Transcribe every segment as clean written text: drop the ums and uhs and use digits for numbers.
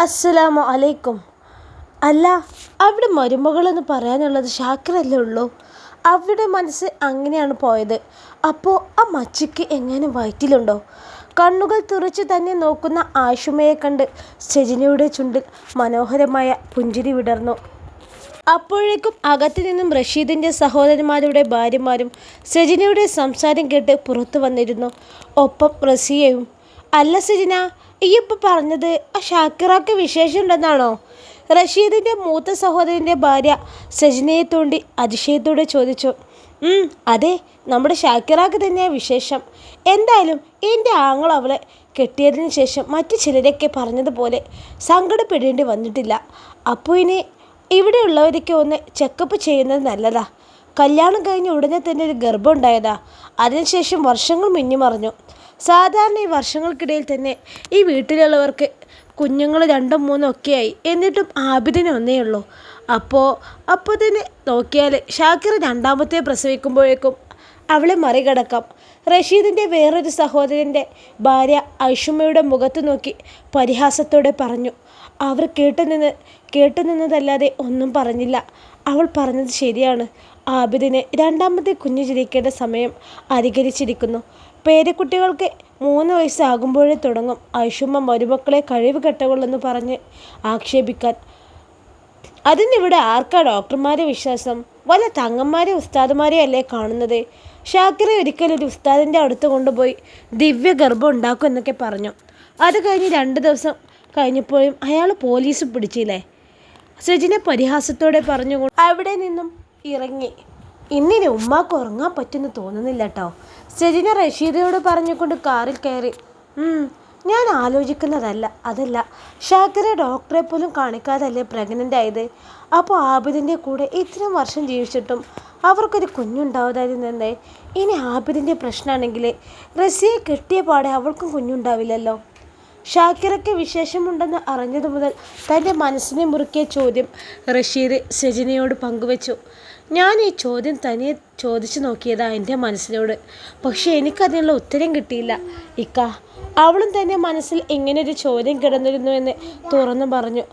അസ്സലാമു അലൈക്കും. അല്ല, അവിടെ മരുമകളെന്ന് പറയാനുള്ളത് ഷാക്കിറല്ലേ ഉള്ളൂ? അവിടെ മനസ്സ് അങ്ങനെയാണ് പോയത്. അപ്പോൾ ആ മച്ചിക്ക് എങ്ങനെ വയറ്റിലുണ്ടോ? കണ്ണുകൾ തുറച്ച് തന്നെ നോക്കുന്ന ആഷുമയെ കണ്ട് സെജിനയുടെ ചുണ്ടിൽ മനോഹരമായ പുഞ്ചിരി വിടർന്നു. അപ്പോഴേക്കും അകത്തു നിന്നും റഷീദിൻ്റെ സഹോദരന്മാരുടെ ഭാര്യമാരും സെജിനയുടെ സംസാരം കേട്ട് പുറത്തു വന്നിരുന്നു. ഒപ്പം റസിയയും. അല്ല സെജിന, ഈ ഇപ്പം പറഞ്ഞത് ആ ഷാക്കിറാക്ക് വിശേഷമുണ്ടെന്നാണോ? റഷീദിൻ്റെ മൂത്ത സഹോദരൻ്റെ ഭാര്യ സെജിനയെ തോണ്ടി അതിശയത്തോടെ ചോദിച്ചു. അതെ, നമ്മുടെ ഷാക്കിറാക്ക് തന്നെയാണ് വിശേഷം. എന്തായാലും എൻ്റെ ആങ്ങൾ അവളെ കെട്ടിയതിന് ശേഷം മറ്റു ചിലരൊക്കെ പറഞ്ഞതുപോലെ സങ്കടപ്പെടേണ്ടി വന്നിട്ടില്ല. അപ്പോൾ ഇനി ഇവിടെയുള്ളവരൊക്കെ ഒന്ന് ചെക്കപ്പ് ചെയ്യുന്നത് നല്ലതാ. കല്യാണം കഴിഞ്ഞ ഉടനെ തന്നെ ഒരു ഗർഭം ഉണ്ടായതാ. അതിനുശേഷം വർഷങ്ങൾ മിന്നിമറഞ്ഞു. സാധാരണ ഈ വർഷങ്ങൾക്കിടയിൽ തന്നെ ഈ വീട്ടിലുള്ളവർക്ക് കുഞ്ഞുങ്ങൾ 2ഉം 3ഉം ഒക്കെയായി. എന്നിട്ടും ആബിദിന് ഒന്നേ ഉള്ളൂ. അപ്പോൾ തന്നെ നോക്കിയാൽ ഷാക്കിർ രണ്ടാമത്തെ പ്രസവിക്കുമ്പോഴേക്കും അവളെ മറികടക്കാം. റഷീദിൻ്റെ വേറൊരു സഹോദരൻ്റെ ഭാര്യ ഐഷുമ്മയുടെ മുഖത്ത് നോക്കി പരിഹാസത്തോടെ പറഞ്ഞു. അവർ കേട്ടുനിന്നതല്ലാതെ ഒന്നും പറഞ്ഞില്ല. അവൾ പറഞ്ഞത് ശരിയാണ്. ആബിദിന് രണ്ടാമത്തെ കുഞ്ഞു ജനിക്കേണ്ട സമയം അധികരിച്ചിരിക്കുന്നു. പേരക്കുട്ടികൾക്ക് 3 വയസ്സാകുമ്പോഴേ തുടങ്ങും ഐഷുമ്മ മരുമക്കളെ കഴിവുകെട്ടവളെന്ന് പറഞ്ഞ് ആക്ഷേപിക്കാൻ. അതിനിവിടെ ആർക്കാ ഡോക്ടർമാരെ വിശ്വാസം? വല്ല തങ്ങന്മാരെ ഉസ്താദുമാരെ അല്ലേ കാണുന്നത്? ഷാക്കിറെ ഒരിക്കലൊരു ഉസ്താദിൻ്റെ അടുത്ത് കൊണ്ടുപോയി ദിവ്യ ഗർഭം ഉണ്ടാക്കും എന്നൊക്കെ പറഞ്ഞു. അത് കഴിഞ്ഞ് 2 ദിവസം കഴിഞ്ഞപ്പോഴും അയാൾ പോലീസ് പിടിച്ചില്ലേ? സെജിനെ പരിഹാസത്തോടെ പറഞ്ഞുകൊണ്ട് അവിടെ നിന്നും ഇറങ്ങി. ഇന്നിനി ഉമ്മാക്ക് ഉറങ്ങാൻ പറ്റുമെന്ന് തോന്നുന്നില്ല കേട്ടോ. സെജിന റഷീദയോട് പറഞ്ഞുകൊണ്ട് കാറിൽ കയറി. ഞാൻ ആലോചിക്കുന്നതല്ല അതല്ല, ഷാക്കിറെ ഡോക്ടറെ പോലും കാണിക്കാതല്ലേ പ്രഗ്നൻ്റ് ആയത്? അപ്പോൾ ആബിദിൻ്റെ കൂടെ ഇത്രയും വർഷം ജീവിച്ചിട്ടും അവർക്കൊരു കുഞ്ഞുണ്ടാവതായിരുന്നേ. ഇനി ആബിദിൻ്റെ പ്രശ്നമാണെങ്കിൽ റസിയെ കെട്ടിയ പാടെ അവൾക്കും കുഞ്ഞുണ്ടാവില്ലല്ലോ. ഷാക്കിറയ്ക്ക് വിശേഷമുണ്ടെന്ന് അറിഞ്ഞതു മുതൽ തൻ്റെ മനസ്സിനെ മുറുക്കിയ ചോദ്യം റഷീദ് സെജിനയോട് പങ്കുവച്ചു. ഞാൻ ഈ ചോദ്യം തനിയെ ചോദിച്ചു നോക്കിയതാ എൻ്റെ മനസ്സിനോട്. പക്ഷേ എനിക്കതിനുള്ള ഉത്തരം കിട്ടിയില്ല ഇക്ക. അവളും തൻ്റെ മനസ്സിൽ ഇങ്ങനൊരു ചോദ്യം കിടന്നിരുന്നുവെന്ന് തുറന്നു പറഞ്ഞു.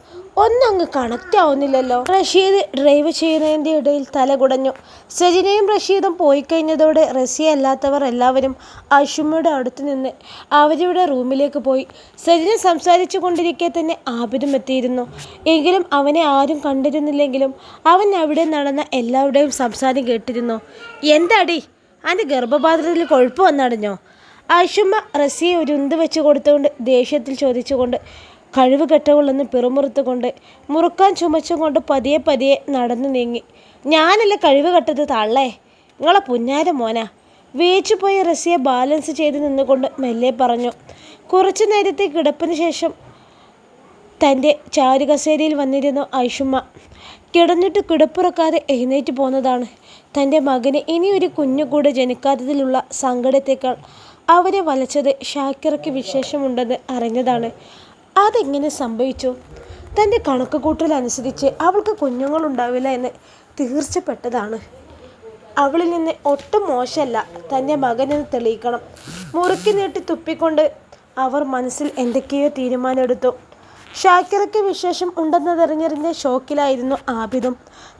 ഒന്നങ്ങ് കണക്റ്റ് ആവുന്നില്ലല്ലോ. റഷീദ് ഡ്രൈവ് ചെയ്യുന്നതിൻ്റെ ഇടയിൽ തല കുടഞ്ഞു. സെജിനയും റഷീദും പോയി കഴിഞ്ഞതോടെ റസിയ അല്ലാത്തവർ എല്ലാവരും ഐഷുമ്മയുടെ അടുത്ത് നിന്ന് അവരുടെ റൂമിലേക്ക് പോയി. സെജിന സംസാരിച്ചു കൊണ്ടിരിക്കെ തന്നെ ആബിദും എത്തിയിരുന്നു. എങ്കിലും അവനെ ആരും കണ്ടിരുന്നില്ലെങ്കിലും അവൻ അവിടെ നടന്ന എല്ലാവരുടെയും സംസാരം കേട്ടിരുന്നു. എന്താടി, അതിൻ്റെ ഗർഭപാത്രത്തിൽ കൊഴുപ്പ് വന്നടഞ്ഞോ? ഐഷുമ്മ റസിയെ ഒരു ഉന്ത് വെച്ച് കൊടുത്തുകൊണ്ട് ദേഷ്യത്തിൽ ചോദിച്ചുകൊണ്ട് കഴിവ് കെട്ടവളെന്ന് പിറുമുറുത്തുകൊണ്ട് മുറുക്കാൻ ചുമച്ചുകൊണ്ട് പതിയെ പതിയെ നടന്നു നീങ്ങി. ഞാനല്ല കഴിവ് കെട്ടത് തള്ളേ, നിങ്ങളെ പുന്നാര മോനാ. വേച്ചുപോയ റസിയെ ബാലൻസ് ചെയ്ത് നിന്നുകൊണ്ട് മെല്ലെ പറഞ്ഞു. കുറച്ചു നേരത്തെ കിടപ്പിന് ശേഷം തൻ്റെ ചാരുകസേരയിൽ വന്നിരുന്നു ഐഷുമ്മ. കിടന്നിട്ട് കിടപ്പുറക്കാതെ എഴുന്നേറ്റ് പോന്നതാണ്. തൻ്റെ മകന് ഇനിയൊരു കുഞ്ഞു കൂടെ ജനിക്കാത്തതിലുള്ള സങ്കടത്തേക്കാൾ അവരെ വലച്ചത് ഷാക്കിറയ്ക്ക് വിശേഷമുണ്ടെന്ന് അറിഞ്ഞതാണ്. അതെങ്ങനെ സംഭവിച്ചു? തൻ്റെ കണക്കുകൂട്ടലനുസരിച്ച് അവൾക്ക് കുഞ്ഞുങ്ങളുണ്ടാവില്ല എന്ന് തീർച്ചപ്പെട്ടതാണ്. അവളിൽ നിന്ന് ഒട്ടും മോശമല്ല തൻ്റെ മകനെന്ന് തെളിയിക്കണം. മുറുക്കി നീട്ടി തുപ്പിക്കൊണ്ട് അവർ മനസ്സിൽ എന്തൊക്കെയോ തീരുമാനമെടുത്തു. ഷാക്കിറയ്ക്ക് വിശേഷം ഉണ്ടെന്നതറിഞ്ഞറിഞ്ഞ ഷോക്കിലായിരുന്നു ആബിദും.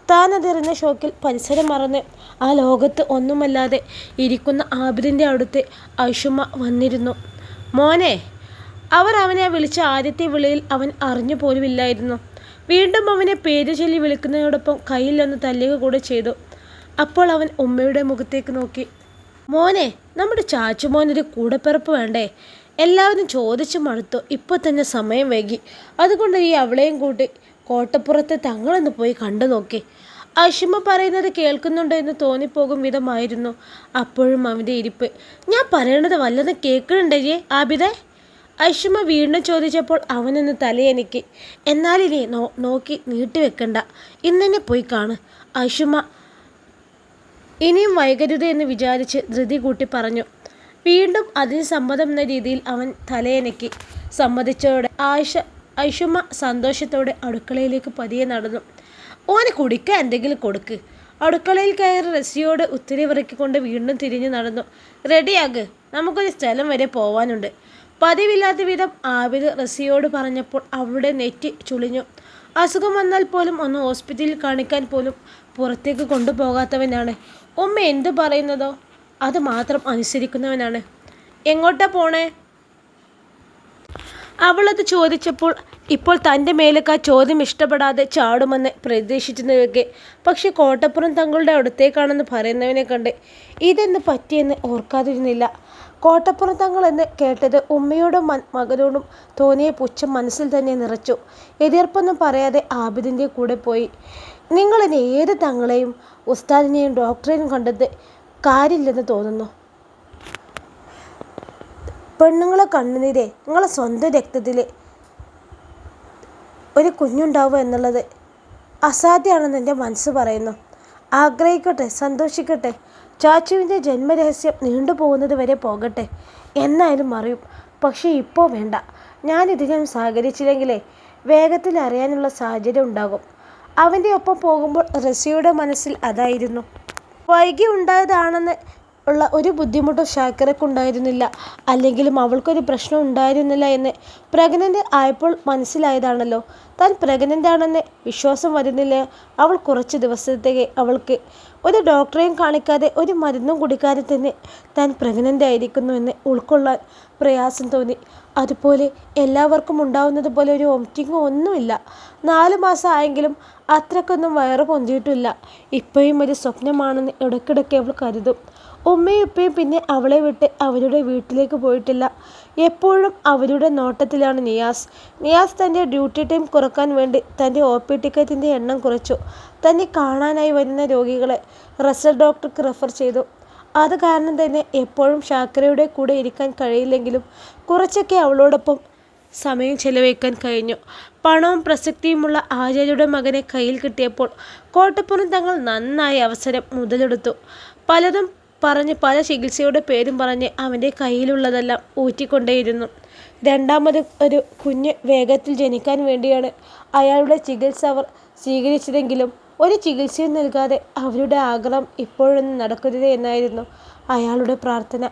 താൻ അതറിഞ്ഞ ഷോക്കിൽ പരിസരം മറന്ന് ആ ലോകത്ത് ഒന്നുമല്ലാതെ ഇരിക്കുന്ന ആബിദിൻ്റെ അടുത്ത് ഐഷുമ്മ വന്നിരുന്നു. മോനെ. അവർ അവനെ വിളിച്ച ആദ്യത്തെ വിളിയിൽ അവൻ അറിഞ്ഞു പോലുമില്ലായിരുന്നു. വീണ്ടും അവനെ പേര് ചൊല്ലി വിളിക്കുന്നതോടൊപ്പം കയ്യിലൊന്ന് തല്ലുക കൂടെ ചെയ്തു. അപ്പോൾ അവൻ ഉമ്മയുടെ മുഖത്തേക്ക് നോക്കി. മോനെ, നമ്മുടെ ചാച്ചുമോനൊരു കൂടപ്പിറപ്പ് വേണ്ടേ? എല്ലാവരും ചോദിച്ചു മടുത്തു. ഇപ്പോൾ തന്നെ സമയം വൈകി. അതുകൊണ്ട് ഈ അവളെയും കൂട്ടി കോട്ടപ്പുറത്തെ തങ്ങളൊന്ന് പോയി കണ്ടു നോക്കി. ഐഷുമ്മ പറയുന്നത് കേൾക്കുന്നുണ്ടോ എന്ന് തോന്നിപ്പോകും വിധമായിരുന്നു അപ്പോഴും അവൻ്റെ ഇരിപ്പ്. ഞാൻ പറയണത് വല്ലതും കേൾക്കുന്നുണ്ടേ ആബിദേ? ഐഷുമ്മ വീണ്ടും ചോദിച്ചപ്പോൾ അവനൊന്ന് തലയെനിക്ക്. എന്നാലിനി നോക്കി നീട്ടിവെക്കണ്ട, ഇന്നെന്നെ പോയി കാണ്. ഐഷുമ്മ ഇനിയും വൈകരുത് എന്ന് വിചാരിച്ച് ധൃതി കൂട്ടി പറഞ്ഞു. വീണ്ടും അതിന് സമ്മതം എന്ന രീതിയിൽ അവൻ തലയെനക്കി സമ്മതിച്ചതോടെ ഐഷുമ്മ സന്തോഷത്തോടെ അടുക്കളയിലേക്ക് പതിയെ നടന്നു. ഓന് കുടിക്കാൻ എന്തെങ്കിലും കൊടുക്ക്. അടുക്കളയിൽ കയറി റസിയോട് ഉത്തരവിറക്കിക്കൊണ്ട് വീണ്ടും തിരിഞ്ഞു നടന്നു. റെഡിയാക്, നമുക്കൊരു സ്ഥലം വരെ പോവാനുണ്ട്. പതിവില്ലാത്ത വിധം ആബിദ് റസിയോട് പറഞ്ഞപ്പോൾ അവളുടെ നെറ്റി ചുളിഞ്ഞു. അസുഖം വന്നാൽ പോലും ഒന്ന് ഹോസ്പിറ്റലിൽ കാണിക്കാൻ പോലും പുറത്തേക്ക് കൊണ്ടുപോകാത്തവനാണ്. ഉമ്മ എന്തു പറയുന്നതോ അത് മാത്രം അനുസരിക്കുന്നവനാണ്. എങ്ങോട്ടാ പോണേ? അവളത് ചോദിച്ചപ്പോൾ ഇപ്പോൾ തൻ്റെ മേലേക്ക് ആ ചോദ്യം ഇഷ്ടപ്പെടാതെ ചാടുമെന്ന് പ്രതീക്ഷിച്ചിരുന്നവയ്ക്ക് പക്ഷെ കോട്ടപ്പുറം തങ്ങളുടെ അടുത്തേക്കാണെന്ന് പറയുന്നവനെ കണ്ട് ഇതെന്ന് പറ്റിയെന്ന് ഓർക്കാതിരുന്നില്ല. കോട്ടപ്പുറം തങ്ങൾ എന്ന് കേട്ടത് ഉമ്മയോടും മകനോടും തോന്നിയ പുച്ഛം മനസ്സിൽ തന്നെ നിറച്ചു. എതിർപ്പൊന്നും പറയാതെ ആബിദിൻ്റെ കൂടെ പോയി. നിങ്ങളിനി ഏത് തങ്ങളെയും ഉസ്താദിനെയും ഡോക്ടറെയും കണ്ടത് കാര്യമില്ലെന്ന് തോന്നുന്നു. പെണ്ണുങ്ങളെ കണ്ണുനീരെ നിങ്ങളെ സ്വന്തം രക്തത്തിൽ ഒരു കുഞ്ഞുണ്ടാവുക എന്നുള്ളത് അസാധ്യമാണെന്ന് എൻ്റെ മനസ്സ് പറയുന്നു. ആഗ്രഹിക്കട്ടെ, സന്തോഷിക്കട്ടെ. ചാച്ചുവിൻ്റെ ജന്മരഹസ്യം നീണ്ടുപോകുന്നത് വരെ പോകട്ടെ, എന്നായാലും അറിയും. പക്ഷേ ഇപ്പോൾ വേണ്ട. ഞാനിതിനും സഹകരിച്ചില്ലെങ്കിലേ വേഗത്തിൽ അറിയാനുള്ള സാഹചര്യം ഉണ്ടാകും. അവൻ്റെ ഒപ്പം പോകുമ്പോൾ റസിയുടെ മനസ്സിൽ അതായിരുന്നു. വൈകി ഉണ്ടായതാണെന്ന് ഉള്ള ഒരു ബുദ്ധിമുട്ടും ഷാക്കിറക്കുണ്ടായിരുന്നില്ല. അല്ലെങ്കിലും അവൾക്കൊരു പ്രശ്നം ഉണ്ടായിരുന്നില്ല എന്ന് പ്രഗ്നൻ്റ് ആയപ്പോൾ മനസ്സിലായതാണല്ലോ. താൻ പ്രഗ്നൻ്റ് ആണെന്ന് വിശ്വാസം വരുന്നില്ല. അവൾ കുറച്ച് ദിവസത്തേക്ക് അവൾക്ക് ഒരു ഡോക്ടറെയും കാണിക്കാതെ ഒരു മരുന്നും കുടിക്കാതെ തന്നെ താൻ പ്രഗ്നൻ്റ് ആയിരിക്കുന്നുവെന്ന് ഉൾക്കൊള്ളാൻ പ്രയാസം തോന്നി. അതുപോലെ എല്ലാവർക്കും ഉണ്ടാവുന്നത് പോലെ ഒരു വോമിറ്റിങ്ങോ ഒന്നുമില്ല. 4 മാസം ആയെങ്കിലും അത്രക്കൊന്നും വയറ് പൊന്തിയിട്ടില്ല. ഇപ്പോഴും ഒരു സ്വപ്നമാണെന്ന് ഇടയ്ക്കിടയ്ക്ക് അവൾ കരുതും. ഉമ്മയും ഉപ്പയും പിന്നെ അവളെ വിട്ട് അവരുടെ വീട്ടിലേക്ക് പോയിട്ടില്ല. എപ്പോഴും അവരുടെ നോട്ടത്തിലാണ് നിയാസ്. നിയാസ് തൻ്റെ ഡ്യൂട്ടി ടൈം കുറക്കാൻ വേണ്ടി തൻ്റെ OP ടിക്കറ്റിൻ്റെ എണ്ണം കുറച്ചു. തന്നെ കാണാനായി വരുന്ന രോഗികളെ റസൽ ഡോക്ടർക്ക് റെഫർ ചെയ്തു. അത് കാരണം തന്നെ എപ്പോഴും ഷാക്കിറയുടെ കൂടെ ഇരിക്കാൻ കഴിയില്ലെങ്കിലും കുറച്ചൊക്കെ അവളോടൊപ്പം സമയം ചെലവഴിക്കാൻ കഴിഞ്ഞു. പണവും പ്രസക്തിയുമുള്ള ആചാര്യയുടെ മകനെ കയ്യിൽ കിട്ടിയപ്പോൾ കോട്ടപ്പുറം തങ്ങൾ നന്നായി അവസരം മുതലെടുത്തു. പലതും പറഞ്ഞ് പല ചികിത്സയുടെ പേരും പറഞ്ഞ് അവൻ്റെ കയ്യിലുള്ളതെല്ലാം ഊറ്റിക്കൊണ്ടേയിരുന്നു. രണ്ടാമത് ഒരു കുഞ്ഞ് വേഗത്തിൽ ജനിക്കാൻ വേണ്ടിയാണ് അയാളുടെ ചികിത്സ അവർ സ്വീകരിച്ചതെങ്കിലും ഒരു ചികിത്സയും നൽകാതെ അവരുടെ ആഗ്രഹം ഇപ്പോഴൊന്നും നടക്കരുത് എന്നായിരുന്നു അയാളുടെ പ്രാർത്ഥന.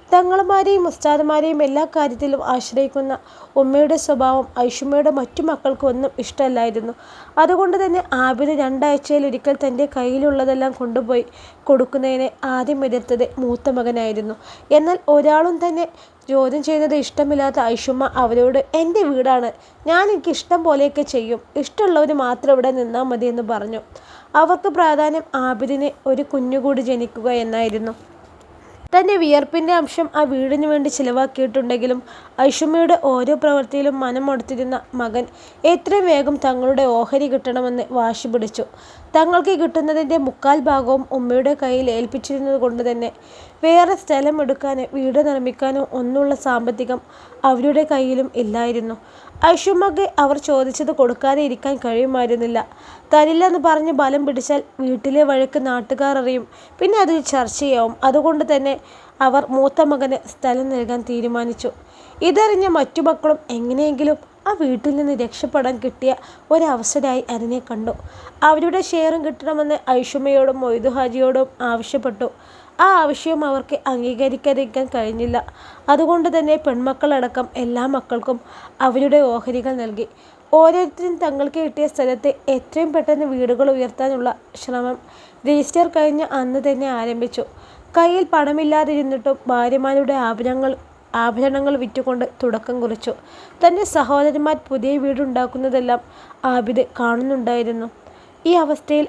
തങ്ങൾമാരെയും ഉസ്താദുമാരെയും എല്ലാ കാര്യത്തിലും ആശ്രയിക്കുന്ന ഉമ്മയുടെ സ്വഭാവം ഐഷുമ്മയുടെ മറ്റു മക്കൾക്ക് ഒന്നും ഇഷ്ടമല്ലായിരുന്നു. അതുകൊണ്ട് തന്നെ ആബിദ് 2 ആഴ്ചയിലൊരിക്കൽ തൻ്റെ കയ്യിലുള്ളതെല്ലാം കൊണ്ടുപോയി കൊടുക്കുന്നതിനെ ആദ്യം എതിർത്തത് മൂത്ത മകനായിരുന്നു. എന്നാൽ ഒരാളും തന്നെ ചോദ്യം ചെയ്യുന്നത് ഇഷ്ടമില്ലാത്ത ഐഷുമ്മ അവരോട് എൻ്റെ വീടാണ്, ഞാൻ എനിക്ക് ഇഷ്ടം പോലെയൊക്കെ ചെയ്യും, ഇഷ്ടമുള്ളവർ മാത്രം ഇവിടെ നിന്നാൽ മതി എന്ന് പറഞ്ഞു. അവർക്ക് പ്രാധാന്യം ആബിദിന് ഒരു കുഞ്ഞുകൂടി ജനിക്കുക എന്നായിരുന്നു. തൻ്റെ വിയർപ്പിൻ്റെ അംശം ആ വീടിനു വേണ്ടി ചിലവാക്കിയിട്ടുണ്ടെങ്കിലും ഐഷുമ്മയുടെ ഓരോ പ്രവൃത്തിയിലും മനമൊടുത്തിരുന്ന മകൻ എത്രയും വേഗം തങ്ങളുടെ ഓഹരി കിട്ടണമെന്ന് വാശി പിടിച്ചു. തങ്ങൾക്ക് കിട്ടുന്നതിൻ്റെ 3/4 ഭാഗവും ഉമ്മയുടെ കയ്യിൽ ഏൽപ്പിച്ചിരുന്നത് കൊണ്ട് തന്നെ വേറെ സ്ഥലം എടുക്കാനോ വീട് നിർമ്മിക്കാനോ ഒന്നുള്ള സാമ്പത്തികം അവരുടെ കയ്യിലും ഇല്ലായിരുന്നു. ഐഷുമ്മക്ക് അവർ ചോദിച്ചത് കൊടുക്കാതെ ഇരിക്കാൻ കഴിയുമായിരുന്നില്ല. തരില്ലെന്ന് പറഞ്ഞ് ബലം പിടിച്ചാൽ വീട്ടിലെ വഴക്ക് നാട്ടുകാർ അറിയും, പിന്നെ അത് ചർച്ചയാവും. അതുകൊണ്ട് തന്നെ അവർ മൂത്ത മകന് സ്ഥലം നൽകാൻ തീരുമാനിച്ചു. ഇതറിഞ്ഞ മറ്റു മക്കളും എങ്ങനെയെങ്കിലും ആ വീട്ടിൽ നിന്ന് രക്ഷപ്പെടാൻ കിട്ടിയ ഒരവസരമായി അതിനെ കണ്ടു. അവരുടെ ഷെയറും കിട്ടണമെന്ന് ഐഷുമ്മയോടും മൊയ്തു ഹാജിയോടും ആവശ്യപ്പെട്ടു. ആ ആവശ്യവും അവർക്ക് അംഗീകരിക്കാതിരിക്കാൻ കഴിഞ്ഞില്ല. അതുകൊണ്ട് തന്നെ പെൺമക്കളടക്കം എല്ലാ മക്കൾക്കും അവരുടെ ഓഹരികൾ നൽകി. ഓരോരുത്തരും തങ്ങൾക്ക് കിട്ടിയ സ്ഥലത്ത് എത്രയും പെട്ടെന്ന് വീടുകൾ ഉയർത്താനുള്ള ശ്രമം രജിസ്റ്റർ കഴിഞ്ഞ അന്ന് തന്നെ ആരംഭിച്ചു. കയ്യിൽ പണമില്ലാതിരുന്നിട്ടും ഭാര്യമാരുടെ ആഭരണങ്ങൾ വിറ്റുകൊണ്ട് തുടക്കം കുറിച്ചു. തൻ്റെ സഹോദരന്മാർ പുതിയ വീടുണ്ടാക്കുന്നതെല്ലാം ആബിദ് കാണുന്നുണ്ടായിരുന്നു. ഈ അവസ്ഥയിൽ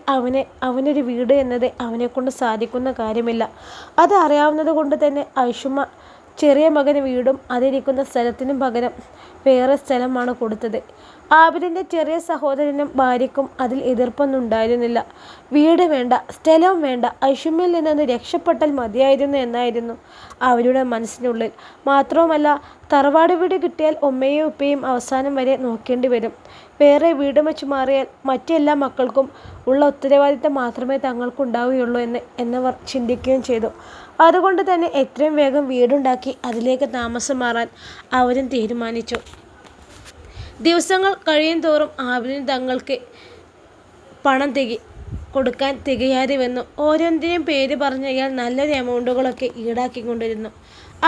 അവനൊരു വീട് എന്നത് അവനെക്കൊണ്ട് സാധിക്കുന്ന കാര്യമില്ല. അത് അറിയാവുന്നത് കൊണ്ട് തന്നെ ഐഷുമ്മ ചെറിയ മകന് വീടും അതിരിക്കുന്ന സ്ഥലത്തിനും പകരം വേറെ സ്ഥലമാണ് കൊടുത്തത്. ആബിദിൻ്റെ ചെറിയ സഹോദരനും ഭാര്യയ്ക്കും അതിൽ എതിർപ്പൊന്നും ഉണ്ടായിരുന്നില്ല. വീട് വേണ്ട, സ്ഥലവും വേണ്ട, ഐഷുമ്മയിൽ നിന്നൊന്ന് രക്ഷപ്പെട്ടാൽ മതിയായിരുന്നു എന്നായിരുന്നു അവരുടെ മനസ്സിനുള്ളിൽ. മാത്രവുമല്ല, തറവാട് വീട് കിട്ടിയാൽ ഉമ്മയും ഉപ്പയും അവസാനം വരെ നോക്കേണ്ടി വരും. വേറെ വീട് വെച്ച് മാറിയാൽ മറ്റെല്ലാ മക്കൾക്കും ഉള്ള ഉത്തരവാദിത്തം മാത്രമേ തങ്ങൾക്കുണ്ടാവുകയുള്ളൂ എന്നവർ ചിന്തിക്കുകയും ചെയ്തു. അതുകൊണ്ട് തന്നെ എത്രയും വേഗം വീടുണ്ടാക്കി അതിലേക്ക് താമസം മാറാൻ അവരും തീരുമാനിച്ചു. ദിവസങ്ങൾ കഴിയും തോറും ആബിദിന് തങ്ങൾക്ക് പണം കൊടുക്കാൻ തികയാതെ വന്നു. ഓരോന്നിനും പേര് പറഞ്ഞ് അയാൾ നല്ലൊരു എമൗണ്ടുകളൊക്കെ ഈടാക്കിക്കൊണ്ടിരുന്നു.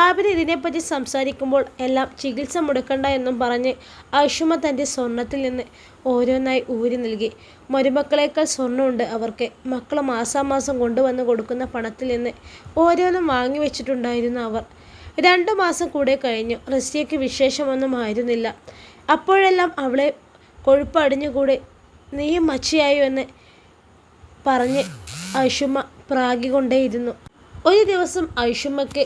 ആബിദ് ഇതിനെപ്പറ്റി സംസാരിക്കുമ്പോൾ എല്ലാം ചികിത്സ മുടക്കണ്ട എന്നും പറഞ്ഞ് ഐഷുമ്മ തൻ്റെ സ്വർണത്തിൽ നിന്ന് ഓരോന്നായി ഊരി നൽകി. മരുമക്കളേക്കാൾ സ്വർണ്ണമുണ്ട് അവർക്ക്. മക്കൾ മാസാമാസം കൊണ്ടുവന്ന് കൊടുക്കുന്ന പണത്തിൽ നിന്ന് ഓരോന്നും വാങ്ങി വെച്ചിട്ടുണ്ടായിരുന്നു അവർ. 2 മാസം കൂടെ കഴിഞ്ഞു. റസിയയ്ക്ക് വിശേഷമൊന്നും ആയിരുന്നില്ല. അപ്പോഴെല്ലാം അവളെ കൊഴുപ്പടിഞ്ഞുകൂടി നീയും മച്ചിയായോ എന്ന് പറഞ്ഞ് ഐഷുമ്മ പ്രാഗിക്കൊണ്ടേയിരുന്നു. ഒരു ദിവസം ഐഷുമ്മയ്ക്ക്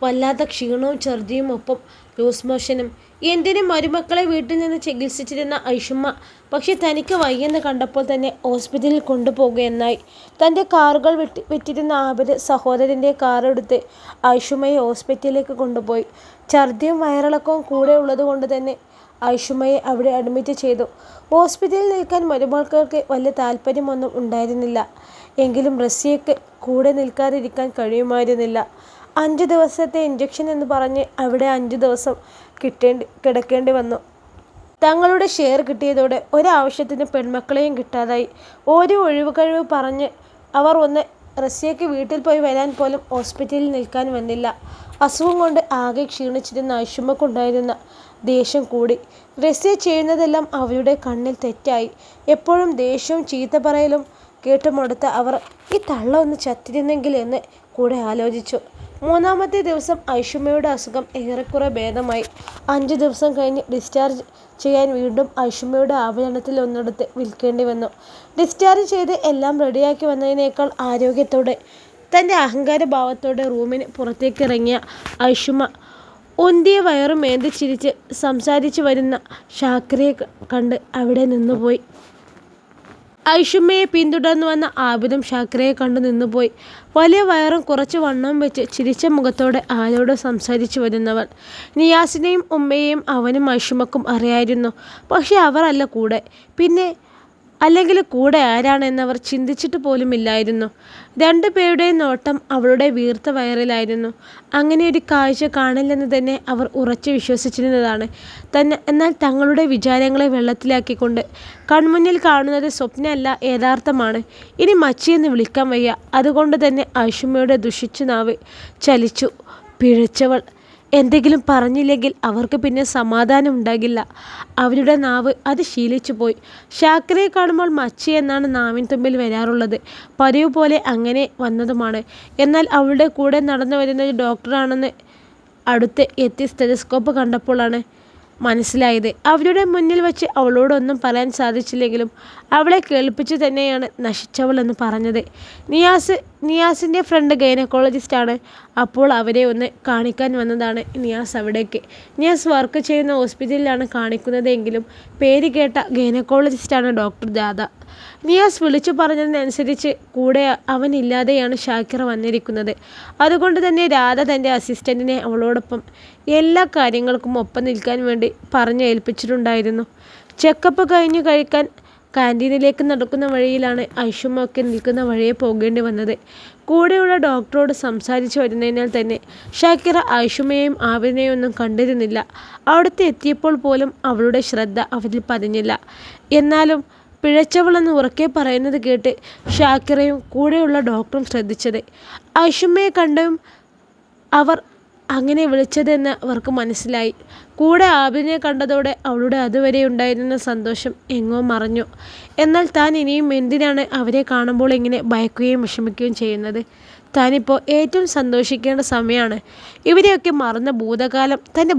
വല്ലാത്ത ക്ഷീണവും ഛർദിയും ഒപ്പം ലൂസ് മോഷനും. എന്തിനും മരുമക്കളെ വീട്ടിൽ നിന്ന് ചികിത്സിച്ചിരുന്ന ഐഷുമ്മ പക്ഷെ തനിക്ക് വയ്യെന്ന് കണ്ടപ്പോൾ തന്നെ ഹോസ്പിറ്റലിൽ കൊണ്ടുപോകുകയെന്നായി. തൻ്റെ കാറുകൾ വിറ്റിരുന്ന ആബിദ് സഹോദരൻ്റെ കാറെടുത്ത് ഐഷുമ്മയെ ഹോസ്പിറ്റലിലേക്ക് കൊണ്ടുപോയി. ഛർദിയും വയറിളക്കവും കൂടെ ഉള്ളതുകൊണ്ട് തന്നെ ഐഷുമ്മയെ അവിടെ അഡ്മിറ്റ് ചെയ്തു. ഹോസ്പിറ്റലിൽ നിൽക്കാൻ മരുമക്കൾക്ക് വലിയ താല്പര്യമൊന്നും ഉണ്ടായിരുന്നില്ല. എങ്കിലും റസിയയ്ക്ക് കൂടെ നിൽക്കാതിരിക്കാൻ കഴിയുമായിരുന്നില്ല. 5 ദിവസത്തെ ഇഞ്ചക്ഷൻ എന്ന് പറഞ്ഞ് അവിടെ 5 ദിവസം കിടക്കേണ്ടി വന്നു. തങ്ങളുടെ ഷെയർ കിട്ടിയതോടെ ഒരാവശ്യത്തിന് പെൺമക്കളെയും കിട്ടാതായി. ഒരു ഒഴിവുകഴിവ് പറഞ്ഞ് അവർ ഒന്ന് റസിയയ്ക്ക് വീട്ടിൽ പോയി വരാൻ പോലും ഹോസ്പിറ്റലിൽ നിൽക്കാൻ വന്നില്ല. അസുഖം കൊണ്ട് ആകെ ക്ഷീണിച്ചിരുന്ന ഐഷുമ്മക്കുണ്ടായിരുന്ന ദേഷ്യം കൂടി. റസിയ ചെയ്യുന്നതെല്ലാം അവരുടെ കണ്ണിൽ തെറ്റായി. എപ്പോഴും ദേഷ്യവും ചീത്ത പറയലും കേട്ടുമടുത്ത അവർ ഈ തള്ള ഒന്ന് ചത്തിരുന്നെങ്കിൽ എന്ന് കൂടെ ആലോചിച്ചു. 3-ാമത്തെ ദിവസം ഐഷുമ്മയുടെ അസുഖം ഏറെക്കുറെ ഭേദമായി. 5 ദിവസം കഴിഞ്ഞ് ഡിസ്ചാർജ് ചെയ്യാൻ വീണ്ടും ഐഷുമ്മയുടെ ആഭരണത്തിൽ ഒന്നെടുത്ത് വിൽക്കേണ്ടി വന്നു. ഡിസ്ചാർജ് ചെയ്ത് എല്ലാം റെഡിയാക്കി വന്നതിനേക്കാൾ ആരോഗ്യത്തോടെ തൻ്റെ അഹങ്കാരഭാവത്തോടെ റൂമിന് പുറത്തേക്കിറങ്ങിയ ഐഷുമ്മ ഉന്തിയ വയറും ഏന്തി ചിരിച്ച് സംസാരിച്ചു വരുന്ന ഷാക്കിറയെ കണ്ട് അവിടെ നിന്നുപോയി. ഐഷുമ്മയെ പിന്തുടർന്നു വന്ന ആബിദും ഷാക്കിറയെ കണ്ടു നിന്നുപോയി. വലിയ വയറും കുറച്ച് വണ്ണം വെച്ച് ചിരിച്ച മുഖത്തോടെ ആരോട് സംസാരിച്ചു വരുന്നവൾ. നിയാസിനെയും ഉമ്മയെയും അവനും ഐഷുമ്മക്കും അറിയായിരുന്നു. പക്ഷെ അവർ അല്ല കൂടെ. പിന്നെ അല്ലെങ്കിൽ കൂടെ ആരാണെന്നവർ ചിന്തിച്ചിട്ട് പോലുമില്ലായിരുന്നു. 2 പേരുടെയും നോട്ടം അവളുടെ വീർത്ത വയറിലായിരുന്നു. അങ്ങനെയൊരു കാഴ്ച കാണില്ലെന്ന് തന്നെ അവർ ഉറച്ചു വിശ്വസിച്ചിരുന്നതാണ്. എന്നാൽ തങ്ങളുടെ വിചാരങ്ങളെ വെള്ളത്തിലാക്കിക്കൊണ്ട് കൺമുന്നിൽ കാണുന്നത് സ്വപ്നമല്ല, യഥാർത്ഥമാണ്. ഇനി മച്ചിയെന്ന് വിളിക്കാൻ വയ്യ. അതുകൊണ്ട് തന്നെ ഐഷുമ്മയുടെ ദുഷിച്ച നാവ് ചലിച്ചു. പിഴച്ചവൾ എന്തെങ്കിലും പറഞ്ഞില്ലെങ്കിൽ അവർക്ക് പിന്നെ സമാധാനം ഉണ്ടാകില്ല. അവരുടെ നാവ് അത് ശീലിച്ചു പോയി. ഷാക്കിറയെ കാണുമ്പോൾ മച്ചി എന്നാണ് നാവിൻ തുമ്പിൽ വരാറുള്ളത്. പതിവ് പോലെ അങ്ങനെ വന്നതുമാണ്. എന്നാൽ അവളുടെ കൂടെ നടന്നു വരുന്നത് ഡോക്ടറാണെന്ന് അടുത്ത് എത്തി സ്റ്റെതസ്കോപ്പ് കണ്ടപ്പോഴാണ് മനസ്സിലായത്. അവരുടെ മുന്നിൽ വച്ച് അവളോടൊന്നും പറയാൻ സാധിച്ചില്ലെങ്കിലും അവളെ കേൾപ്പിച്ചു തന്നെയാണ് നശിച്ചവളെന്ന് പറഞ്ഞത്. നിയാസിൻ്റെ ഫ്രണ്ട് ഗൈനക്കോളജിസ്റ്റാണ്. അപ്പോൾ അവരെ ഒന്ന് കാണിക്കാൻ വന്നതാണ് നിയാസ് അവിടേക്ക്. നിയാസ് വർക്ക് ചെയ്യുന്ന ഹോസ്പിറ്റലിലാണ് കാണിക്കുന്നതെങ്കിലും പേര് കേട്ട ഗൈനക്കോളജിസ്റ്റാണ് ഡോക്ടർ ദാദ. നിയാസ് വിളിച്ചു പറഞ്ഞതിനനുസരിച്ച് കൂടെ അവനില്ലാതെയാണ് ഷാക്കിറ വന്നിരിക്കുന്നത്. അതുകൊണ്ട് തന്നെ രാധ തൻ്റെ അസിസ്റ്റൻറ്റിനെ അവളോടൊപ്പം എല്ലാ കാര്യങ്ങൾക്കും ഒപ്പം നിൽക്കാൻ വേണ്ടി പറഞ്ഞ് ഏൽപ്പിച്ചിട്ടുണ്ടായിരുന്നു. ചെക്കപ്പ് കഴിഞ്ഞു കഴിക്കാൻ കാൻറ്റീനിലേക്ക് നടക്കുന്ന വഴിയിലാണ് ഐഷുമ്മ ഒക്കെ നിൽക്കുന്ന വഴിയെ പോകേണ്ടി വന്നത്. കൂടെയുള്ള ഡോക്ടറോട് സംസാരിച്ചു വരുന്നതിനാൽ തന്നെ ഷാക്കിറ ഐഷുമ്മയെയും ആബിദിനെയും ഒന്നും കണ്ടിരുന്നില്ല. അവിടുത്തെ എത്തിയപ്പോൾ പോലും അവളുടെ ശ്രദ്ധ അവരിൽ പതിഞ്ഞില്ല. എന്നാലും പിഴച്ചവളെന്ന് ഉറക്കെ പറയുന്നത് കേട്ട് ഷാക്കിറയും കൂടെയുള്ള ഡോക്ടറും ശ്രദ്ധിച്ചത്. ഐഷുമ്മയെ കണ്ടും അവർ അങ്ങനെ വിളിച്ചതെന്ന് അവർക്ക് മനസ്സിലായി. കൂടെ ആബിദിനെ കണ്ടതോടെ അവളുടെ അതുവരെ ഉണ്ടായിരുന്ന സന്തോഷം എങ്ങോ മറഞ്ഞു. എന്നാൽ താൻ ഇനിയും എന്തിനാണ് അവരെ കാണുമ്പോൾ ഇങ്ങനെ ഭയക്കുകയും വിഷമിക്കുകയും ചെയ്യുന്നത്? താനിപ്പോൾ ഏറ്റവും സന്തോഷിക്കേണ്ട സമയമാണ്. ഇവരെയൊക്കെ മറന്ന ഭൂതകാലം തന്നെ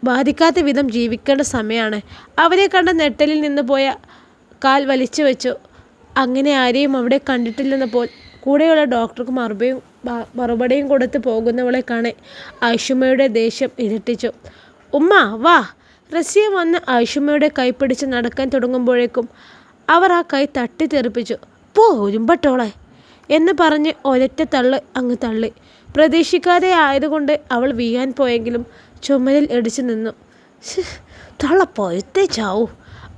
ബാധിക്കാത്ത വിധം ജീവിക്കേണ്ട സമയമാണ്. അവരെ കണ്ട നെട്ടലിൽ നിന്ന് പോയ കാൽ വലിച്ചു വെച്ചു. അങ്ങനെ ആരെയും അവിടെ കണ്ടിട്ടില്ലെന്നപ്പോൾ കൂടെയുള്ള ഡോക്ടർക്ക് മറുപടിയും കൊടുത്ത് പോകുന്നവളെ കാണാൻ ഐഷുമ്മയുടെ ദേഷ്യം ഇരട്ടിച്ചു. ഉമ്മ വാ. റസിയ വന്ന് ഐഷുമ്മയുടെ കൈ പിടിച്ച് നടക്കാൻ തുടങ്ങുമ്പോഴേക്കും അവർ ആ കൈ തട്ടി തെറിപ്പിച്ചു. പോ ഉരുമ്പട്ടോളെ എന്ന് പറഞ്ഞ് ഒരൊറ്റ തള്ള് അങ്ങ് തള്ളി. പ്രതീക്ഷിക്കാതെ ആയതുകൊണ്ട് അവൾ വീഴാൻ പോയെങ്കിലും ചുമലിൽ ഇടിച്ചു നിന്നു. തള്ള പൊയത്തേ ചാവൂ.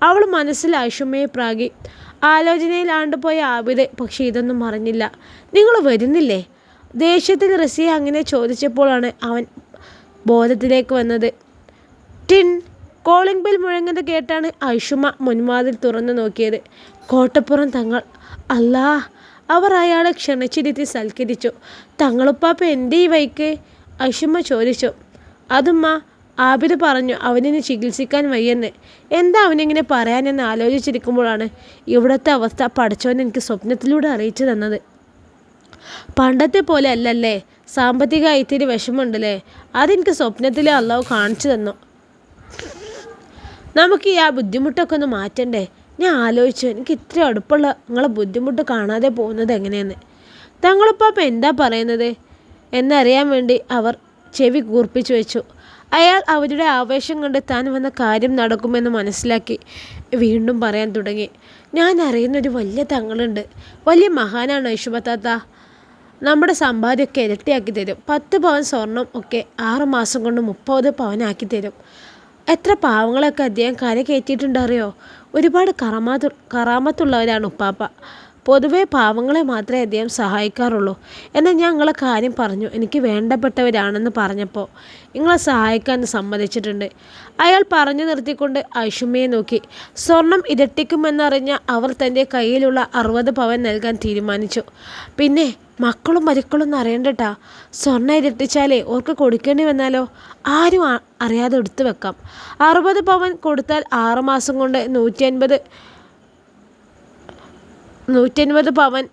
അവൾ മനസ്സിൽ ഐഷുമ്മയെ പ്രാഗി. ആലോചനയിൽ ആണ്ടുപോയ ആബിദ് പക്ഷെ ഇതൊന്നും അറിഞ്ഞില്ല. നിങ്ങൾ വരുന്നില്ലേ? ദേഷ്യത്തിൽ റസിയ അങ്ങനെ ചോദിച്ചപ്പോഴാണ് അവൻ ബോധത്തിലേക്ക് വന്നത്. ടിൻ കോളിംഗ് ബെൽ മുഴങ്ങുന്നത് കേട്ടാണ് ഐഷുമ്മ മുൻവാതിൽ തുറന്നു നോക്കിയത്. കോട്ടപ്പുറം തങ്ങൾ. അല്ലാ. അവർ അയാളെ ക്ഷണിച്ചിരുത്തി സൽക്കരിച്ചു. തങ്ങളുപ്പാപ്പ എൻ്റെ ഈ വൈക്ക്? ഐഷുമ്മ ചോദിച്ചു. അതുമ്മ, ആബിദ് പറഞ്ഞു അവനിനി ചികിത്സിക്കാൻ വയ്യെന്ന്. എന്താ അവനിങ്ങനെ പറയാനെന്ന് ആലോചിച്ചിരിക്കുമ്പോഴാണ് ഇവിടുത്തെ അവസ്ഥ പടച്ചോൻ എനിക്ക് സ്വപ്നത്തിലൂടെ അറിയിച്ചു തന്നത്. പണ്ടത്തെ പോലെ അല്ലല്ലേ, സാമ്പത്തികമായി ഇത്തിരി വിഷമമുണ്ടല്ലേ, അതെനിക്ക് സ്വപ്നത്തിൽ അള്ളാഹു കാണിച്ചു തന്നു. നമുക്ക് ഈ ബുദ്ധിമുട്ടൊക്കെ ഒന്ന് മാറ്റണ്ടേ? ഞാൻ ആലോചിച്ചു, എനിക്ക് ഇത്ര അടുപ്പുള്ള നിങ്ങളെ ബുദ്ധിമുട്ട് കാണാതെ പോകുന്നത് എങ്ങനെയെന്ന്. തങ്ങളിപ്പം എന്താ പറയുന്നത് എന്നറിയാൻ വേണ്ടി അവർ ചെവി കൂർപ്പിച്ചു വെച്ചു. അയാൾ അവരുടെ ആവേശം കണ്ട് താൻ വന്ന കാര്യം നടക്കുമെന്ന് മനസ്സിലാക്കി വീണ്ടും പറയാൻ തുടങ്ങി. ഞാൻ അറിയുന്നൊരു വലിയ തങ്ങളുണ്ട്, വലിയ മഹാനാണ് ഐഷുമ്മ താത്ത. നമ്മുടെ സമ്പാദ്യമൊക്കെ ഇരട്ടിയാക്കി തരും. 10 പവൻ സ്വർണം ഒക്കെ 6 മാസം കൊണ്ട് 30 പവനാക്കി തരും. എത്ര പാവങ്ങളൊക്കെ അദ്ദേഹം കര കയറ്റിയിട്ടുണ്ടറിയോ. ഒരുപാട് കറാമത്തുള്ളവരാണ് ഉപ്പാപ്പ. പൊതുവേ പാവങ്ങളെ മാത്രമേ അദ്ദേഹം സഹായിക്കാറുള്ളൂ. എന്നാൽ ഞാൻ നിങ്ങളെ കാര്യം പറഞ്ഞു, എനിക്ക് വേണ്ടപ്പെട്ടവരാണെന്ന് പറഞ്ഞപ്പോൾ നിങ്ങളെ സഹായിക്കാൻ സമ്മതിച്ചിട്ടുണ്ട്. അയാൾ പറഞ്ഞു നിർത്തിക്കൊണ്ട് ഐഷുമ്മയെ നോക്കി. സ്വർണം ഇരട്ടിക്കുമെന്നറിഞ്ഞ അവർ തൻ്റെ കയ്യിലുള്ള 60 പവൻ നൽകാൻ തീരുമാനിച്ചു. പിന്നെ മക്കളും മരുക്കളൊന്നും അറിയണ്ടട്ടാ, സ്വർണ്ണം ഇരട്ടിച്ചാലേ ഓർക്ക് കൊടുക്കേണ്ടി വന്നാലോ, ആരും അറിയാതെ എടുത്തു വെക്കാം. 60 പവൻ കൊടുത്താൽ 6 മാസം കൊണ്ട് 150 പവൻ.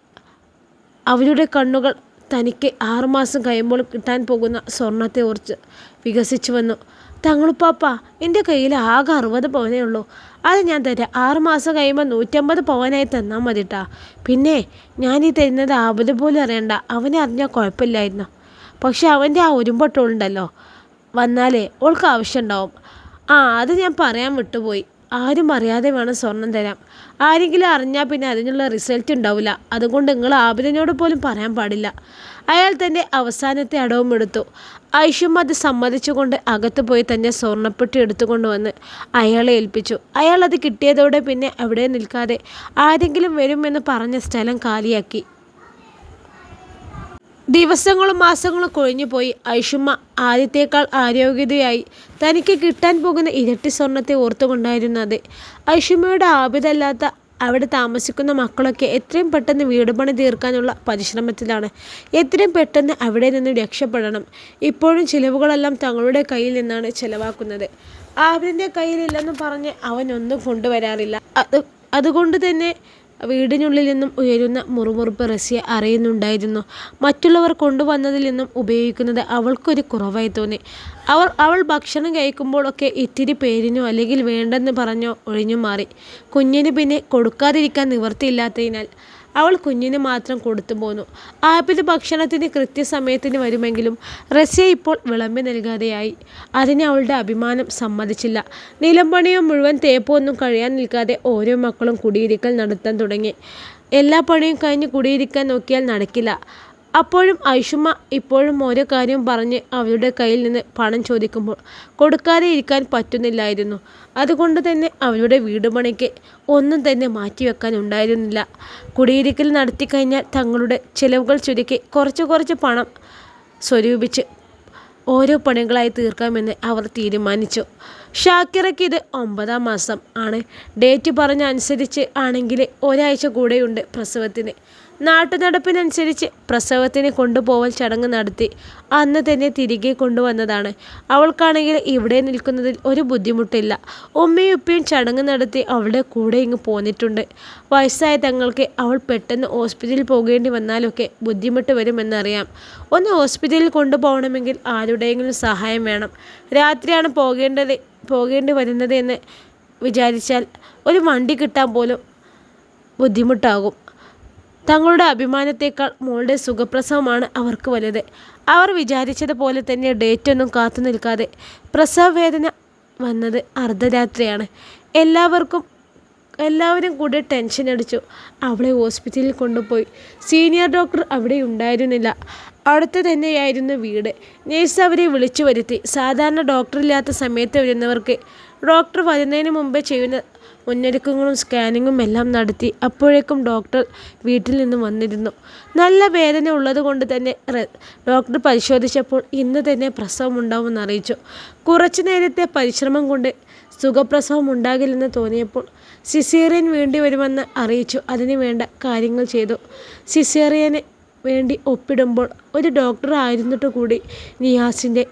അവരുടെ കണ്ണുകൾ തനിക്ക് 6 മാസം കഴിയുമ്പോൾ കിട്ടാൻ പോകുന്ന സ്വർണത്തെ ഓർത്ത് വികസിച്ചു വന്നു. തങ്ങളുപ്പാപ്പ, എൻ്റെ കയ്യിൽ ആകെ 60 പവനേ ഉള്ളൂ, അത് ഞാൻ തരാം. 6 മാസം കഴിയുമ്പോൾ 150 പവനായി തന്നാൽ മതിട്ടാ. പിന്നെ ഞാൻ ഈ തരുന്നത് ആപത് പോലും അറിയണ്ട. അവനെ അറിഞ്ഞാൽ കുഴപ്പമില്ലായിരുന്നു. പക്ഷെ അവൻ്റെ ആ ഉരുമ്പൊട്ടുണ്ടല്ലോ, വന്നാലേ ഓൾക്ക് ആവശ്യമുണ്ടാവും. അത് ഞാൻ പറയാൻ വിട്ടുപോയി. ആരും അറിയാതെ വേണം സ്വർണം തരാം. ആരെങ്കിലും അറിഞ്ഞാൽ പിന്നെ അതിനുള്ള റിസൾട്ട് ഉണ്ടാവില്ല. അതുകൊണ്ട് നിങ്ങൾ ആബിദിനോട് പോലും പറയാൻ പാടില്ല. അയാൾ തൻ്റെ അവസാനത്തെ അടവും എടുത്തു. ഐഷും അത് സമ്മതിച്ചുകൊണ്ട് അകത്ത് പോയി തന്നെ സ്വർണ്ണപ്പെട്ടി എടുത്തുകൊണ്ട് വന്ന് അയാളെ ഏൽപ്പിച്ചു. അയാൾ അത് കിട്ടിയതോടെ പിന്നെ അവിടെ നിൽക്കാതെ ആരെങ്കിലും വരുമെന്ന് പറഞ്ഞ സ്ഥലം കാലിയാക്കി. ദിവസങ്ങളും മാസങ്ങളും കൊഴിഞ്ഞുപോയി. ഐഷുമ്മ ആദ്യത്തേക്കാൾ ആരോഗ്യതയായി. തനിക്ക് കിട്ടാൻ പോകുന്ന ഇരട്ടി സ്വർണത്തെ ഓർത്തുകൊണ്ടായിരുന്നത്. ഐഷുമ്മയുടെ ആബിദല്ലാത്ത അവിടെ താമസിക്കുന്ന മക്കളൊക്കെ എത്രയും പെട്ടെന്ന് വീട് പണി തീർക്കാനുള്ള പരിശ്രമത്തിലാണ്. എത്രയും പെട്ടെന്ന് അവിടെ നിന്ന് രക്ഷപ്പെടണം. ഇപ്പോഴും ചിലവുകളെല്ലാം തങ്ങളുടെ കയ്യിൽ നിന്നാണ് ചിലവാക്കുന്നത്. ആബിദിൻ്റെ കയ്യിലില്ലെന്ന് പറഞ്ഞ് അവനൊന്നും കൊണ്ടുവരാറില്ല. അതുകൊണ്ട് തന്നെ വീടിനുള്ളിൽ നിന്നും ഉയരുന്ന മുറുമുറുപ്പ് റസിയ അറിയുന്നുണ്ടായിരുന്നു. മറ്റുള്ളവർ കൊണ്ടുവന്നതിൽ നിന്നും ഉപയോഗിക്കുന്നത് അവൾക്കൊരു കുറവായി തോന്നി. അവൾ ഭക്ഷണം കഴിക്കുമ്പോഴൊക്കെ ഇത്തിരി പേരിനോ അല്ലെങ്കിൽ വേണ്ടെന്ന് പറഞ്ഞോ ഒഴിഞ്ഞു മാറി. കുഞ്ഞിന് പിന്നെ കൊടുക്കാതിരിക്കാൻ നിവൃത്തിയില്ലാത്തതിനാൽ അവൾ കുഞ്ഞിന് മാത്രം കൊടുത്തു പോന്നു. ആബിദ് ഭക്ഷണത്തിന് കൃത്യസമയത്തിന് വരുമെങ്കിലും റസിയ ഇപ്പോൾ വിളമ്പി നൽകാതെയായി. അതിന് അവളുടെ അഭിമാനം സമ്മതിച്ചില്ല. നിലംപണിയോ മുഴുവൻ തേപ്പോ ഒന്നും കഴിയാൻ നിൽക്കാതെ ഓരോ മക്കളും കുടിയിരിക്കൽ നടത്താൻ തുടങ്ങി. എല്ലാ പണിയും കഴിഞ്ഞ് കുടിയിരിക്കാൻ നോക്കിയാൽ നടക്കില്ല. അപ്പോഴും ഐഷുമ്മ ഇപ്പോഴും ഓരോ കാര്യവും പറഞ്ഞ് അവരുടെ കയ്യിൽ നിന്ന് പണം ചോദിക്കുമ്പോൾ കൊടുക്കാതെ ഇരിക്കാൻ പറ്റുന്നില്ലായിരുന്നു. അതുകൊണ്ട് തന്നെ അവരുടെ വീട് പണിക്ക് ഒന്നും തന്നെ മാറ്റിവെക്കാൻ ഉണ്ടായിരുന്നില്ല. കുടിയിരിക്കൽ നടത്തി കഴിഞ്ഞാൽ തങ്ങളുടെ ചിലവുകൾ ചുരുക്കി കുറച്ച് പണം സ്വരൂപിച്ച് ഓരോ പണികളായി തീർക്കാമെന്ന് അവർ തീരുമാനിച്ചു. ഷാക്കിറയ്ക്ക് ഇത് 9ാം മാസം ആണ്. ഡേറ്റ് പറഞ്ഞ അനുസരിച്ച് ആണെങ്കിൽ ഒരാഴ്ച കൂടെയുണ്ട് പ്രസവത്തിന്. നാട്ടുനടപ്പിനനുസരിച്ച് പ്രസവത്തിന് കൊണ്ടുപോവൽ ചടങ്ങ് നടത്തി അന്ന് തന്നെ തിരികെ കൊണ്ടുവന്നതാണ്. അവൾക്കാണെങ്കിൽ ഇവിടെ നിൽക്കുന്നതിൽ ഒരു ബുദ്ധിമുട്ടില്ല. ഉമ്മയും ഉപ്പയും ചടങ്ങ് നടത്തി അവളുടെ കൂടെ ഇങ്ങ് പോന്നിട്ടുണ്ട്. വയസ്സായ തങ്ങൾക്ക് അവൾ പെട്ടെന്ന് ഹോസ്പിറ്റലിൽ പോകേണ്ടി വന്നാലൊക്കെ ബുദ്ധിമുട്ട് വരുമെന്നറിയാം. ഒന്ന് ഹോസ്പിറ്റലിൽ കൊണ്ടുപോകണമെങ്കിൽ ആരുടെയെങ്കിലും സഹായം വേണം. രാത്രിയാണ് പോകേണ്ടി വരുന്നത് എന്ന് വിചാരിച്ചാൽ ഒരു വണ്ടി കിട്ടാൻ പോലും ബുദ്ധിമുട്ടാകും. തങ്ങളുടെ അഭിമാനത്തേക്കാൾ മോളുടെ സുഖപ്രസവമാണ് അവർക്ക് വലുത്. അവർ വിചാരിച്ചതുപോലെ തന്നെ ഡേറ്റൊന്നും കാത്തു നിൽക്കാതെ പ്രസവ വേദന വന്നത് അർദ്ധരാത്രിയാണ്. എല്ലാവരും കൂടി ടെൻഷൻ അടിച്ചു. അവളെ ഹോസ്പിറ്റലിൽ കൊണ്ടുപോയി. സീനിയർ ഡോക്ടർ അവിടെ ഉണ്ടായിരുന്നില്ല. അടുത്ത് തന്നെയായിരുന്നു വീട്. നേഴ്സ് അവരെ വിളിച്ചു വരുത്തി. സാധാരണ ഡോക്ടറില്ലാത്ത സമയത്ത് വരുന്നവർക്ക് ഡോക്ടർ വരുന്നതിന് മുമ്പേ ചെയ്യുന്ന മുന്നൊരുക്കങ്ങളും സ്കാനിങ്ങും എല്ലാം നടത്തി. അപ്പോഴേക്കും ഡോക്ടർ വീട്ടിൽ നിന്നും വന്നിരുന്നു. നല്ല വേദന ഉള്ളത് കൊണ്ട് തന്നെ ഡോക്ടർ പരിശോധിച്ചപ്പോൾ ഇന്ന് തന്നെ പ്രസവം ഉണ്ടാവുമെന്ന് അറിയിച്ചു. കുറച്ചു നേരത്തെ പരിശ്രമം കൊണ്ട് സുഖപ്രസവം ഉണ്ടാകില്ലെന്ന് തോന്നിയപ്പോൾ സിസേറിയൻ വേണ്ടി വരുമെന്ന് അറിയിച്ചു. അതിന് വേണ്ട കാര്യങ്ങൾ ചെയ്തു. സിസേറിയന് വേണ്ടി ഒപ്പിടുമ്പോൾ ഒരു ഡോക്ടർ ആയിരുന്നിട്ട് കൂടി നിയാസിൻ്റെ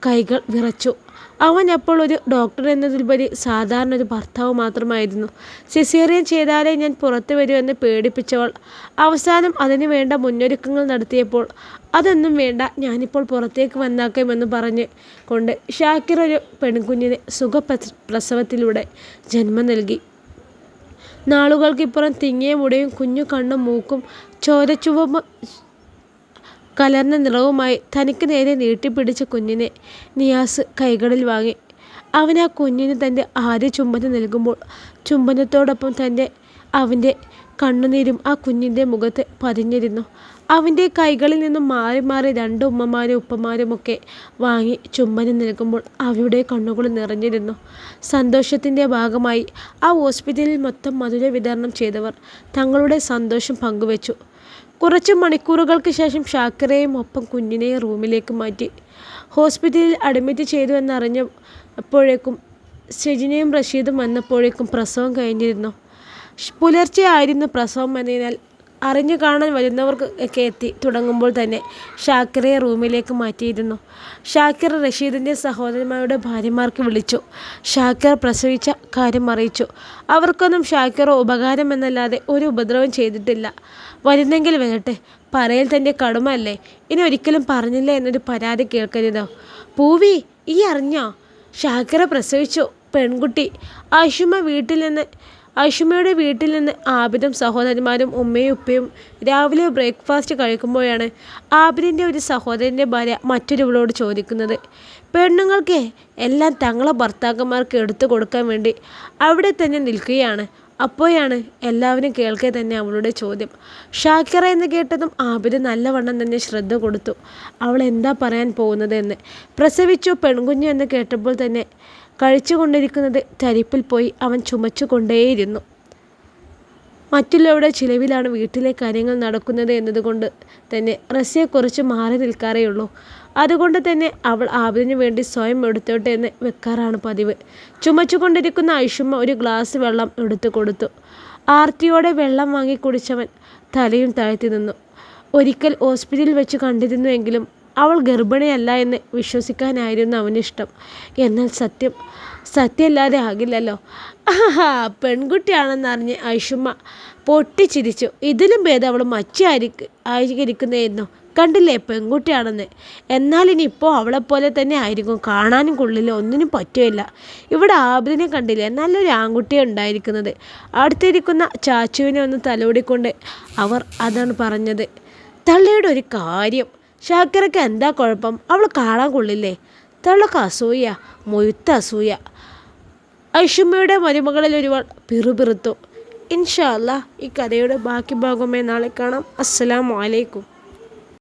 കൈകൾ വിറച്ചു. അവൻ അപ്പോൾ ഒരു ഡോക്ടർ എന്നതിലുപരി സാധാരണ ഒരു ഭർത്താവ് മാത്രമായിരുന്നു. സിസേറിയൻ ചെയ്താലേ ഞാൻ പുറത്തു വരുമെന്ന് പേടിപ്പിച്ചവൾ അവസാനം അതിനു വേണ്ട മുന്നൊരുക്കങ്ങൾ നടത്തിയപ്പോൾ അതൊന്നും വേണ്ട, ഞാനിപ്പോൾ പുറത്തേക്ക് വന്നാക്കാമെന്ന് പറഞ്ഞ് കൊണ്ട് ഷാക്കിർ ഒരു പെൺകുഞ്ഞിന് സുഖപ്രസവത്തിലൂടെ ജന്മം നൽകി. നാളുകൾക്കിപ്പുറം തിങ്ങിയ മുടിയും കുഞ്ഞു കണ്ണും മൂക്കും ചോരച്ചുവപ്പ് കലർന്ന നിറവുമായി തനിക്ക് നേരെ നീട്ടിപ്പിടിച്ച കുഞ്ഞിനെ നിയാസ് കൈകളിൽ വാങ്ങി. അവൻ ആ കുഞ്ഞിന് തൻ്റെ ആദ്യ ചുംബനം നൽകുമ്പോൾ ചുംബനത്തോടൊപ്പം അവൻ്റെ കണ്ണുനീരും ആ കുഞ്ഞിൻ്റെ മുഖത്ത് പതിഞ്ഞിരുന്നു. അവൻ്റെ കൈകളിൽ നിന്നും മാറി മാറി രണ്ട് ഉമ്മമാരും ഉപ്പമാരുമൊക്കെ വാങ്ങി ചുംബനം നൽകുമ്പോൾ അവയുടെ കണ്ണുകൾ നിറഞ്ഞിരുന്നു. സന്തോഷത്തിൻ്റെ ഭാഗമായി ആ ഹോസ്പിറ്റലിൽ മൊത്തം മധുര വിതരണം ചെയ്തവർ തങ്ങളുടെ സന്തോഷം പങ്കുവച്ചു. കുറച്ച് മണിക്കൂറുകൾക്ക് ശേഷം ഷാക്കിറയും ഒപ്പം കുഞ്ഞിനെയും റൂമിലേക്ക് മാറ്റി. ഹോസ്പിറ്റലിൽ അഡ്മിറ്റ് ചെയ്തു എന്നറിഞ്ഞപ്പോഴേക്കും ഷെജിനയും റഷീദും വന്നപ്പോഴേക്കും പ്രസവം കഴിഞ്ഞിരുന്നു. പുലർച്ചെ ആയിരുന്നു പ്രസവം എന്നതിനാൽ അറിഞ്ഞു കാണാൻ വരുന്നവർക്കൊക്കെ എത്തി തുടങ്ങുമ്പോൾ തന്നെ ഷാക്കിറയെ റൂമിലേക്ക് മാറ്റിയിരുന്നു. ഷാക്കിർ റഷീദിൻ്റെ സഹോദരന്മാരുടെ ഭാര്യമാർക്ക് വിളിച്ചു ഷാക്കിർ പ്രസവിച്ച കാര്യം അറിയിച്ചു. അവർക്കൊന്നും ഷാക്കിർ ഉപകാരമെന്നല്ലാതെ ഒരു ഉപദ്രവം ചെയ്തിട്ടില്ല. വരുന്നെങ്കിൽ വരട്ടെ, പറയൽ തൻ്റെ കടമല്ലേ, ഇനി ഒരിക്കലും പറഞ്ഞില്ല എന്നൊരു പരാതി കേൾക്കരുതോ. പൂവി, ഈ അറിഞ്ഞോ? ഷാക്കിറ പ്രസവിച്ചു. പെൺകുട്ടി. ഐഷുമ്മയുടെ വീട്ടിൽ നിന്ന് ആബിദും സഹോദരന്മാരും ഉമ്മയും ഉപ്പയും രാവിലെ ബ്രേക്ക്ഫാസ്റ്റ് കഴിക്കുമ്പോഴാണ് ആബിദിൻ്റെ ഒരു സഹോദരൻ്റെ ഭാര്യ മറ്റൊരുവളോട് ചോദിക്കുന്നത്. പെണ്ണുങ്ങൾക്ക് എല്ലാം തങ്ങളെ ഭർത്താക്കന്മാർക്ക് എടുത്തു കൊടുക്കാൻ വേണ്ടി അവിടെ തന്നെ നിൽക്കുകയാണ്. അപ്പോഴാണ് എല്ലാവരും കേൾക്കെ തന്നെ അവളുടെ ചോദ്യം. ഷാക്കിറ എന്ന് കേട്ടതും ആബിദ് നല്ലവണ്ണം തന്നെ ശ്രദ്ധ കൊടുത്തു അവൾ എന്താ പറയാൻ പോകുന്നത് എന്ന്. പ്രസവിച്ചു പെൺകുഞ്ഞു എന്ന് കേട്ടപ്പോൾ തന്നെ കഴിച്ചുകൊണ്ടിരിക്കുന്നത് തരിപ്പിൽ പോയി അവൻ ചുമച്ചു കൊണ്ടേയിരുന്നു. മറ്റുള്ളവരുടെ ചിലവിലാണ് വീട്ടിലെ കാര്യങ്ങൾ നടക്കുന്നത് എന്നതുകൊണ്ട് തന്നെ റസിയെ കുറച്ച് മാറി നിൽക്കാറേയുള്ളൂ. അതുകൊണ്ട് തന്നെ അവൾ ആബിദിനു വേണ്ടി സ്വയം എടുത്തോട്ടെ എന്ന് വെക്കാറാണ് പതിവ്. ചുമച്ചുകൊണ്ടിരിക്കുന്ന ഐഷുമ്മ ഒരു ഗ്ലാസ് വെള്ളം എടുത്തു കൊടുത്തു. ആർത്തിയോടെ വെള്ളം വാങ്ങി കുടിച്ചവൻ തലയും താഴ്ത്തി നിന്നു. ഒരിക്കൽ ഹോസ്പിറ്റലിൽ വെച്ച് കണ്ടിരുന്നുവെങ്കിലും അവൾ ഗർഭിണിയല്ല എന്ന് വിശ്വസിക്കാനായിരുന്നു അവനിഷ്ടം. എന്നാൽ സത്യമല്ലാതെ ആകില്ലല്ലോ. പെൺകുട്ടിയാണെന്നറിഞ്ഞ് ഐഷുമ്മ പൊട്ടിച്ചിരിച്ചു. ഇതിലും ഭേദം അവൾ ആയിരിക്കുന്നതായിരുന്നു. കണ്ടില്ലേ പെൺകുട്ടിയാണെന്ന്. എന്നാൽ ഇനിയിപ്പോൾ അവളെപ്പോലെ തന്നെ ആയിരിക്കും. കാണാനും കൊള്ളില്ല, ഒന്നിനും പറ്റുകയില്ല. ഇവിടെ ആബിദിനെ കണ്ടില്ലേ, നല്ലൊരു ആൺകുട്ടിയാണ് ഉണ്ടായിരിക്കുന്നത്. അടുത്തിരിക്കുന്ന ചാച്ചുവിനെ ഒന്ന് തലോടിക്കൊണ്ട് അവർ അതാണ് പറഞ്ഞത്. തള്ളയുടെ ഒരു കാര്യം, ഷാക്കിറക്ക് എന്താ കുഴപ്പം? അവൾ കാണാൻ കൊള്ളില്ലേ? തള്ളക്ക് അസൂയ, മൊയ്ത്ത അസൂയ. ഐഷുമ്മയുടെ മരുമകളിൽ ഒരുവൾ പിറുപിറുത്തു. ഇൻഷാ അല്ലാഹ് ഈ കഥയുടെ ബാക്കി ഭാഗമേ നാളെ കാണാം. അസ്സലാമു അലൈക്കും.